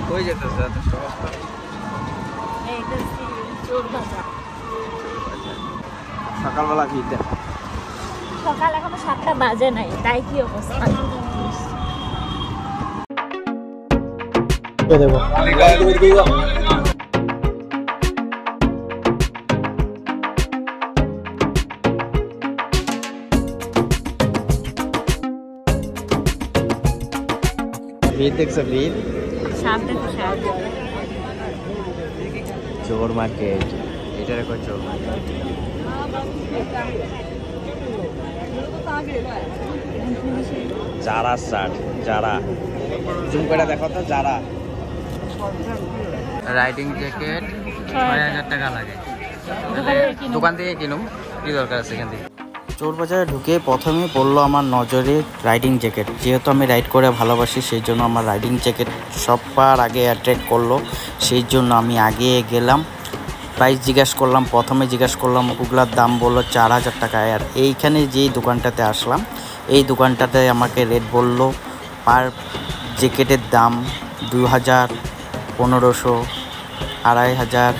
কই যেতেছে এত সস্তা? সকালবেলা ভিড় দেখো। সকাল এখনো 7টা বাজে নাই, তাই কি অবস্থা। ভিড় দেখছো? ভিড় সামনে তো সামনে চোর মার্কেট, এটা রেখো চোর মার্কেট। যারা শার্ট, যারা জুম করে দেখো তো, যারা রাইডিং জ্যাকেট 6000 টাকা লাগে। দোকান থেকে কিনুম, কি দরকার আছে এখান থেকে। চোর বাজারে ঢুকে প্রথমে পড়লো আমার নজরে রাইডিং জ্যাকেট। যেহেতু আমি রাইড করে ভালোবাসি, সেই জন্য আমার রাইডিং জ্যাকেট সবার আগে অ্যাট্রাক্ট করলো। সেই জন্য আমি আগে গেলাম, প্রাইস জিজ্ঞাসা করলাম। প্রথমে জিজ্ঞাসা করলাম, ওগুলার দাম বললো 4000 টাকা। আর এইখানে যেই দোকানটাতে আসলাম, এই দোকানটাতে আমাকে রেট বললো পার জ্যাকেটের দাম 2000, 1500, 2500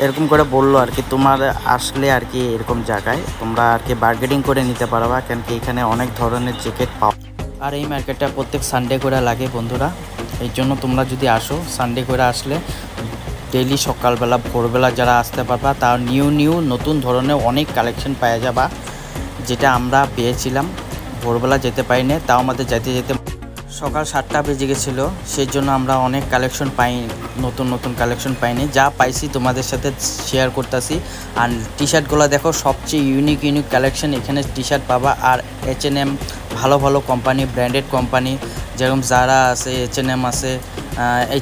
এরকম করে বললো আর কি। তোমার আসলে আর কি এরকম জায়গায় তোমরা আর কি বার্গেনিং করে নিতে পারবা, কেন কি এখানে অনেক ধরনের জ্যাকেট পাও। আর এই মার্কেটটা প্রত্যেক সানডে করে লাগে বন্ধুরা। এই জন্য তোমরা যদি আসো, সানডে করে আসলে ডেইলি সকালবেলা ভোরবেলা যারা আসতে পারবা, তার নিউ নতুন ধরনের অনেক কালেকশন পাওয়া যাবা, যেটা আমরা পেয়েছিলাম। ভোরবেলা যেতে পারিনি, তাও আমাদের যেতে যেতে সকাল 7টা বেজে গেছিলো। সেই জন্য আমরা অনেক কালেকশন পাইনি, নতুন কালেকশন পাইনি। যা পাইছি তোমাদের সাথে শেয়ার করতেছি। আর টি শার্টগুলো দেখো, সবচেয়ে ইউনিক কালেকশন এখানে টি শার্ট পাবা। আর H&M ভালো কোম্পানি, ব্র্যান্ডেড কোম্পানি, যেরকম যারা আছে, H&M আছে,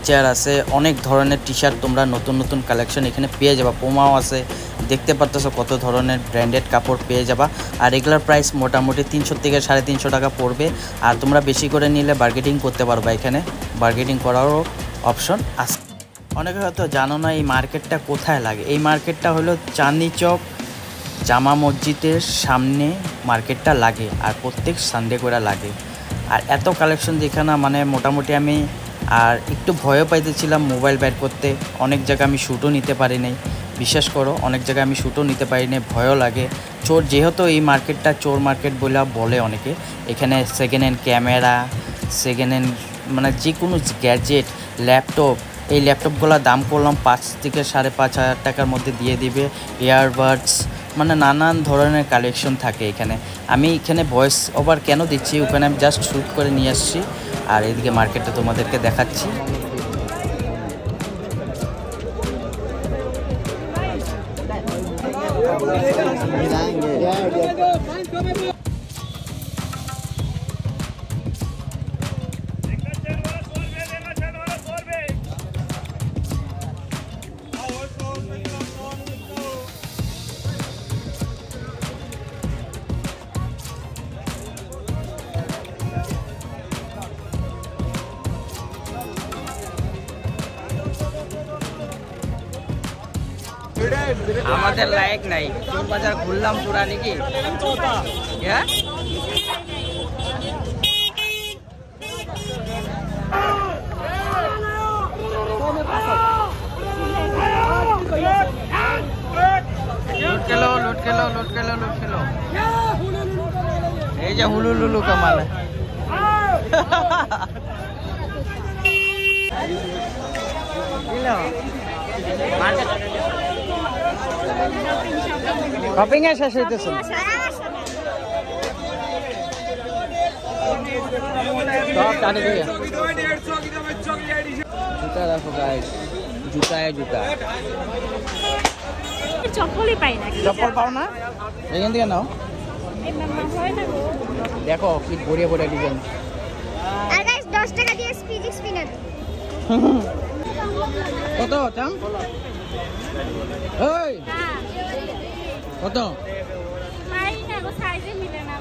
HR আছে, অনেক ধরনের টি শার্ট তোমরা নতুন কালেকশন এখানে পেয়ে যাবা। পোমাও আছে, দেখতে পারতেছো কত ধরনের ব্র্যান্ডেড কাপড় পেয়ে যাবা। আর এগুলোর প্রাইস মোটামুটি 300 থেকে 350 টাকা পড়বে। আর তোমরা বেশি করে নিলে বার্গেনিং করতে পারবা, এখানে বার্গেনিং করারও অপশন আছে। অনেকে হয়তো জানো না এই মার্কেটটা কোথায় লাগে। এই মার্কেটটা হলো চাঁদনি চক জামা মসজিদের সামনে মার্কেটটা লাগে, আর প্রত্যেক সানডে করে লাগে। আর এত কালেকশন দেখে না, মানে মোটামুটি আমি আর একটু ভয়ও পাইতেছিলাম মোবাইল বের করতে। অনেক জায়গায় আমি শ্যুটও নিতে পারি নাই, বিশ্বাস করো, অনেক জায়গায় আমি শ্যুটও নিতে পারি নাই, ভয়ও লাগে। চোর, যেহেতু এই মার্কেটটা চোর মার্কেট বলে অনেকে, এখানে second hand camera, second hand মানে যে কোনো গ্যাজেট, ল্যাপটপ, এই ল্যাপটপগুলোর দাম করলাম 5 থেকে 5500 টাকার মধ্যে দিয়ে দিবে। ইয়ারবাডস, মানে নানান ধরনের কালেকশন থাকে এখানে। আমি এখানে ভয়েস ওভার কেন দিচ্ছি, ওখানে আমি জাস্ট শ্যুট করে নিয়ে আসছি। আর এদিকে মার্কেটটা তোমাদেরকে দেখাচ্ছি। আমাদের লাইক নাই, চোর বাজার ঘুরলাম পুরা নাকি। লুট খেলো। এই যে হুলুলুলু কামাল। শপিং এ শেষ হইতেছে। জুতা দেখো গাইস, জুতা চপ্পলই পাই না। চপ্পল পাও না? এখান থেকে নাও, দেখো কি বড়িয়া ডিজাইন। আর গাইস 10 টাকা দিয়ে ফিজিক্স স্পিনার। কত দাম? এই কত? পাই না, গো সাইজে মিলে না।